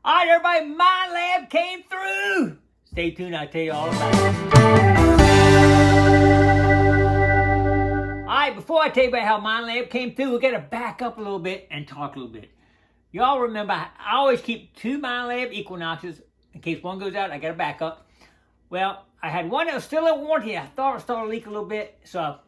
All right, everybody, Minelab came through. Stay tuned, I'll tell you all about it. All right, before I tell you about how Minelab came through, we're going to back up a little bit and talk a little bit. Y'all remember, I always keep 2 Minelab Equinoxes. In case one goes out, I got to back up. Well, I had one that was still in warranty. I thought it started to leak a little bit, so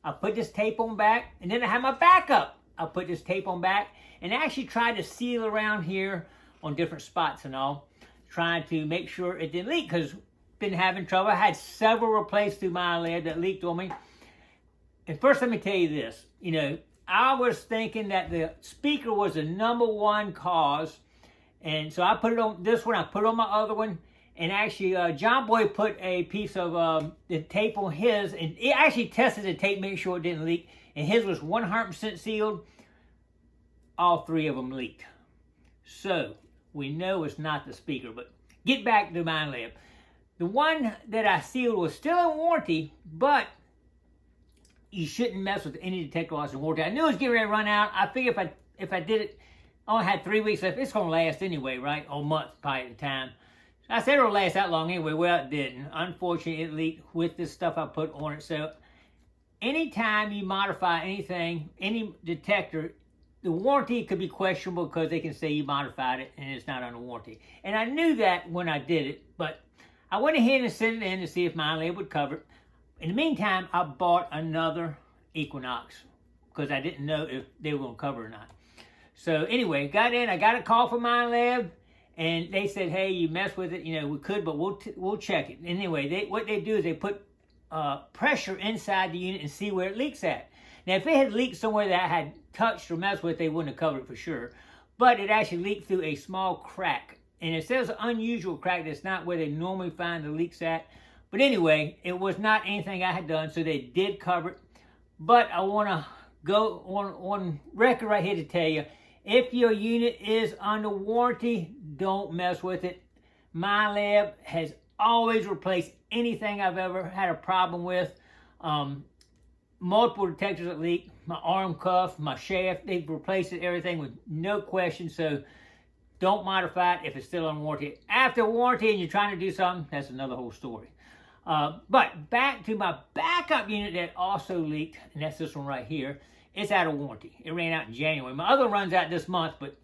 I put this tape on back, and then I had my backup. I put this tape on back, and actually tried to seal around here on different spots and all, trying to make sure it didn't leak, because been having trouble. I had several replaced through Minelab that leaked on me. And first, let me tell you this. You know, I was thinking that the speaker was the #1 cause, and so I put it on this one, I put it on my other one, and actually John Boy put a piece of the tape on his, and it actually tested the tape, made sure it didn't leak, and his was 100% sealed. All 3 of them leaked. So we know it's not the speaker, but get back to Minelab. The one that I sealed was still in warranty, but you shouldn't mess with any detector loss in warranty. I knew it was getting ready to run out. I figured if I did it, I only had 3 weeks left. It's going to last anyway, right? Or months probably at the time. I said it'll last that long anyway. Well, it didn't. Unfortunately, it leaked with this stuff I put on it. So anytime you modify anything, any detector, the warranty could be questionable because they can say you modified it and it's not under warranty. And I knew that when I did it, but I went ahead and sent it in to see if Minelab would cover it. In the meantime, I bought another Equinox because I didn't know if they were going to cover it or not. So anyway, got in, I got a call from Minelab, and they said, hey, you mess with it, you know, we could, but we'll check it. Anyway, what they do is they put pressure inside the unit and see where it leaks at. Now, if it had leaked somewhere that I had touched or messed with, they wouldn't have covered it for sure. But it actually leaked through a small crack. And it says an unusual crack. That's not where they normally find the leaks at. But anyway, it was not anything I had done, so they did cover it. But I want to go on record right here to tell you, if your unit is under warranty, don't mess with it. Minelab has always replaced anything I've ever had a problem with. Multiple detectors that leak, my arm cuff, my shaft, they've replaced it, everything with no question. So don't modify it if it's still on warranty. After warranty and you're trying to do something, that's another whole story. But back to my backup unit that also leaked, and that's this one right here. It's out of warranty. It ran out in January. My other one runs out this month, but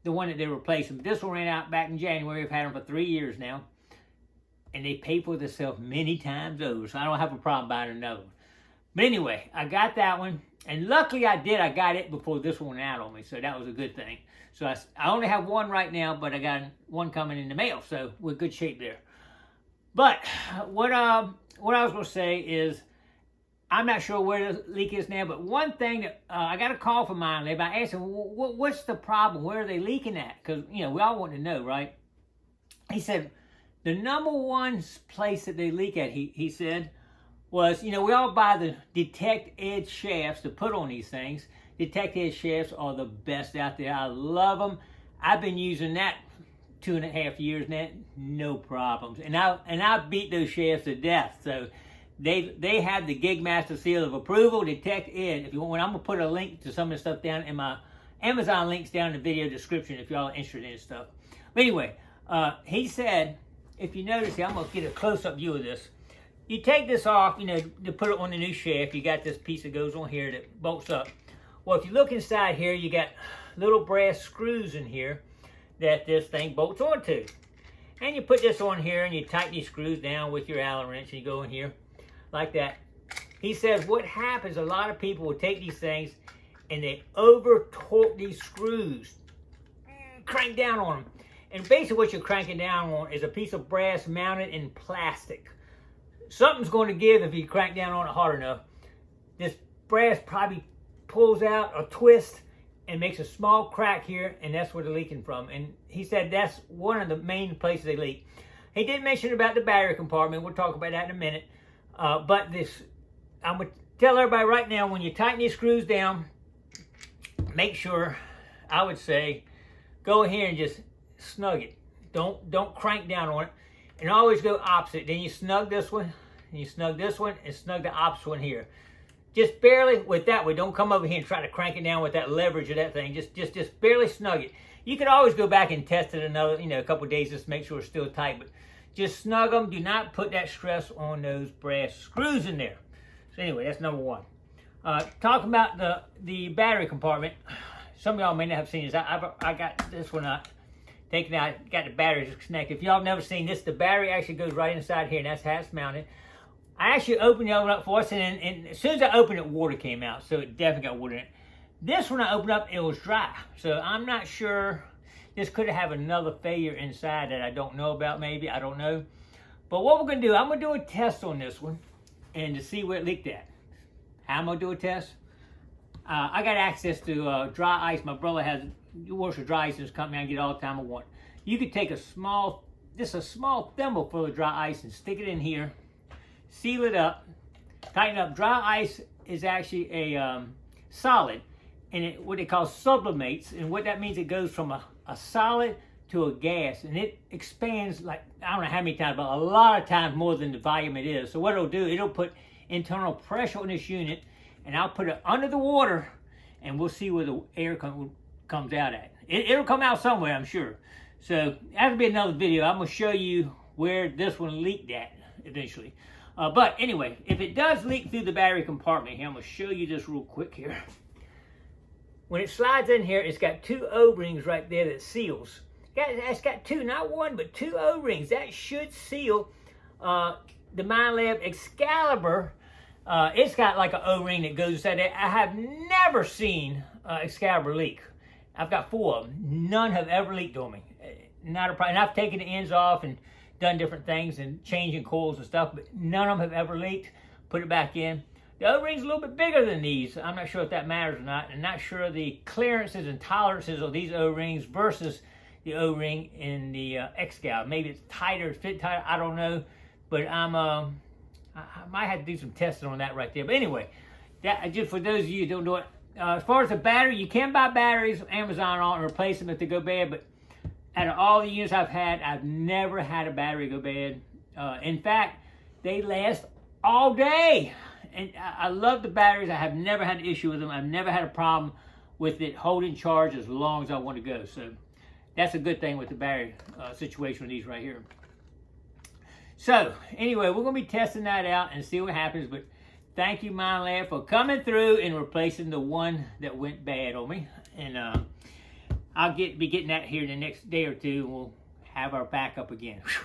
the one that they're replacing. This one ran out back in January. I've had them for 3 years now. And they pay for themselves many times over, so I don't have a problem buying another one. But anyway, I got that one, and luckily I got it before this one went out on me, so that was a good thing. So I only have one right now, but I got one coming in the mail, so we're in good shape there. But what I was going to say is, I'm not sure where the leak is now, but one thing that I got a call from Minelab. I asked him, what's the problem? Where are they leaking at? Because, you know, we all want to know, right? He said, the #1 place that they leak at, he said, was, you know, we all buy the Detect Edge shafts to put on these things. Detect Edge shafts are the best out there. I love them. I've been using that 2.5 years now, no problems. And I beat those shafts to death. So they have the Gigmaster seal of approval. Detect Edge. If you want, I'm gonna put a link to some of the stuff down in my Amazon links down in the video description if y'all are interested in this stuff. But anyway, he said, if you notice here, I'm gonna get a close-up view of this. You take this off, you know, to put it on the new shaft. You got this piece that goes on here that bolts up. Well, if you look inside here, you got little brass screws in here that this thing bolts onto. And you put this on here and you tighten these screws down with your Allen wrench and you go in here like that. He says what happens, a lot of people will take these things and they over torque these screws, crank down on them. And basically what you're cranking down on is a piece of brass mounted in plastic. Something's going to give if you crank down on it hard enough. This brass probably pulls out or twists and makes a small crack here, and that's where they're leaking from. And he said that's one of the main places they leak. He did mention about the battery compartment. We'll talk about that in a minute. But this, I'm going to tell everybody right now, when you tighten these screws down, make sure, I would say, go ahead and just snug it. Don't crank down on it. And always go opposite. Then you snug this one, and you snug this one, and snug the opposite one here. Just barely with that way. Don't come over here and try to crank it down with that leverage of that thing. Just barely snug it. You could always go back and test it another, a couple of days just to make sure it's still tight. But just snug them. Do not put that stress on those brass screws in there. So anyway, that's number one. Talking about the battery compartment. Some of y'all may not have seen this. I got this one taken out, got the battery disconnected. If y'all have never seen this, the battery actually goes right inside here, and that's how it's mounted. I actually opened the oven up for us, and as soon as I opened it, water came out, so it definitely got water in it. This one I opened up, it was dry, so I'm not sure. This could have another failure inside that I don't know about, maybe, I don't know. But what we're going to do, I'm going to do a test on this one, and to see where it leaked at. How I'm going to do a test? I got access to dry ice. My brother works for dry ice in his company. I get it all the time I want. You could take a small thimble full of dry ice and stick it in here, seal it up, tighten up. Dry ice is actually a solid, and what they call sublimates, and what that means, it goes from a solid to a gas, and it expands like, I don't know how many times, but a lot of times more than the volume it is. So what it'll do, it'll put internal pressure on this unit, and I'll put it under the water, and we'll see where the air comes out at. It'll come out somewhere, I'm sure. So that'll be another video. I'm going to show you where this one leaked at eventually. But anyway, if it does leak through the battery compartment here, I'm going to show you this real quick here. When it slides in here, it's got two O-rings right there that seals. It's got two, not one, but two O-rings. That should seal the Minelab Excalibur. It's got like an O-ring that goes inside there. I have never seen Excalibur leak. I've got 4 of them. None have ever leaked on me. Not a problem. And I've taken the ends off and done different things and changing coils and stuff, but none of them have ever leaked. Put it back in. The O-ring's a little bit bigger than these. I'm not sure if that matters or not. I'm not sure the clearances and tolerances of these O-rings versus the O-ring in the Excalibur. Maybe it's tighter, fit tighter, I don't know. But I might have to do some testing on that right there. But anyway, that just for those of you who don't know it. As far as the battery, you can buy batteries on Amazon and replace them if they go bad. But out of all the units I've had, I've never had a battery go bad. In fact, they last all day. And I love the batteries. I have never had an issue with them. I've never had a problem with it holding charge as long as I want to go. So that's a good thing with the battery situation with these right here. So anyway, we're going to be testing that out and see what happens. But thank you, Minelab, for coming through and replacing the one that went bad on me. And I'll be getting that here in the next day or two, and we'll have our backup again. Whew.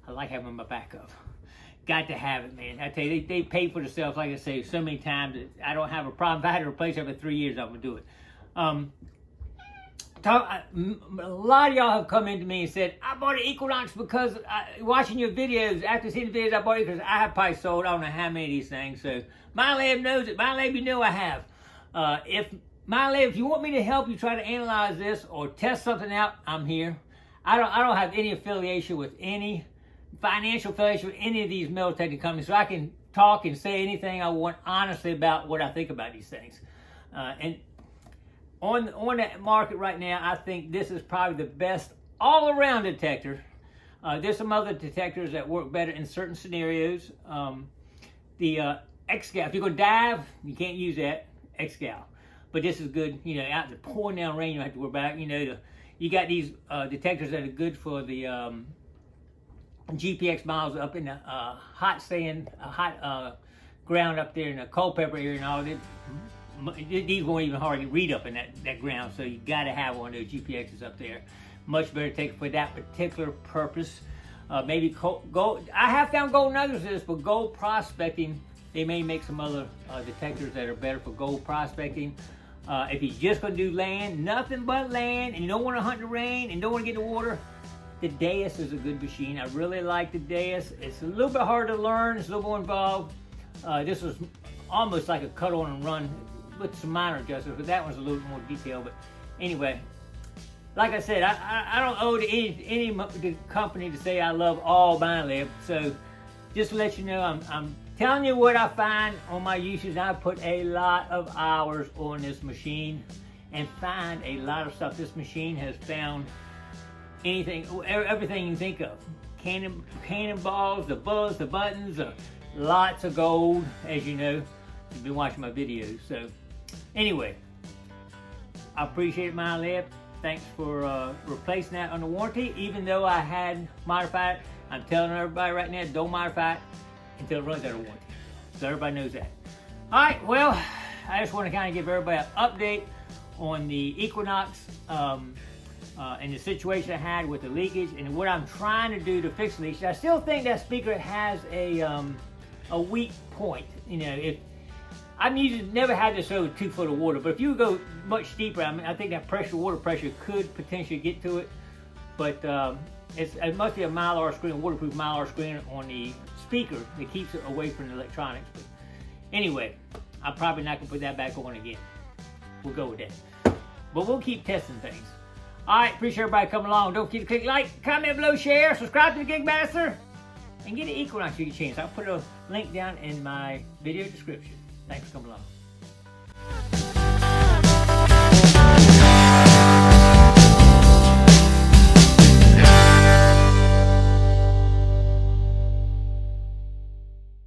I like having my backup. Got to have it, man. I tell you, they pay for themselves, like I say, so many times that I don't have a problem. If I had to replace it every 3 years, I'm going to do it. A lot of y'all have come into me and said, I bought an Equinox because watching your videos, after seeing the videos, I bought it because I have probably sold I don't know how many of these things. So Minelab knows it. Minelab, you know I have. Minelab, if you want me to help you try to analyze this or test something out, I'm here. I don't have any affiliation with any financial affiliation with any of these metal technical companies, so I can talk and say anything I want honestly about what I think about these things. And on that market right now, I think this is probably the best all-around detector. There's some other detectors that work better in certain scenarios. The X-Gal, if you're going to dive, you can't use that X-Gal. But this is good, out in the pouring down rain, you don't have to worry about it. You got these detectors that are good for the GPX miles up in the hot sand, hot ground up there in the Culpeper area and all that. These won't even hardly read up in that ground, so you got to have one of those GPXs up there. Much better take it for that particular purpose. Maybe gold. I have found gold nuggets for this, but gold prospecting, they may make some other detectors that are better for gold prospecting. If you're just going to do land, nothing but land, and you don't want to hunt in the rain and don't want to get in the water, the Deus is a good machine. I really like the Deus. It's a little bit hard to learn. It's a little more involved. This was almost like a cut on and run with some minor adjustments, but that one's a little more detailed. But anyway, like I said, I don't owe to any company to say I love all Minelab. So just to let you know, I'm telling you what I find on my usage. I put a lot of hours on this machine and find a lot of stuff. This machine has found anything, everything you can think of. Cannonballs, the bullets, the buttons, lots of gold, as you know. You've been watching my videos. So anyway, I appreciate it, Minelab. thanks for replacing that under warranty. Even though I had modified it, I'm telling everybody right now, don't modify it until it runs out of warranty. So everybody knows that. All right, well, I just want to kind of give everybody an update on the Equinox and the situation I had with the leakage and what I'm trying to do to fix the leakage. I still think that speaker has a weak point. You know, if I've never had this over 2 foot of water, but if you go much deeper, I mean, I think that water pressure could potentially get to it. But it must be a Mylar screen, a waterproof Mylar screen on the speaker that keeps it away from the electronics. But anyway, I'm probably not gonna put that back on again. We'll go with that. But we'll keep testing things. All right, appreciate everybody coming along. Don't forget to click like, comment below, share, subscribe to the Gigmaster, and get an Equinox if you get a chance. I'll put a link down in my video description. Thanks for coming along.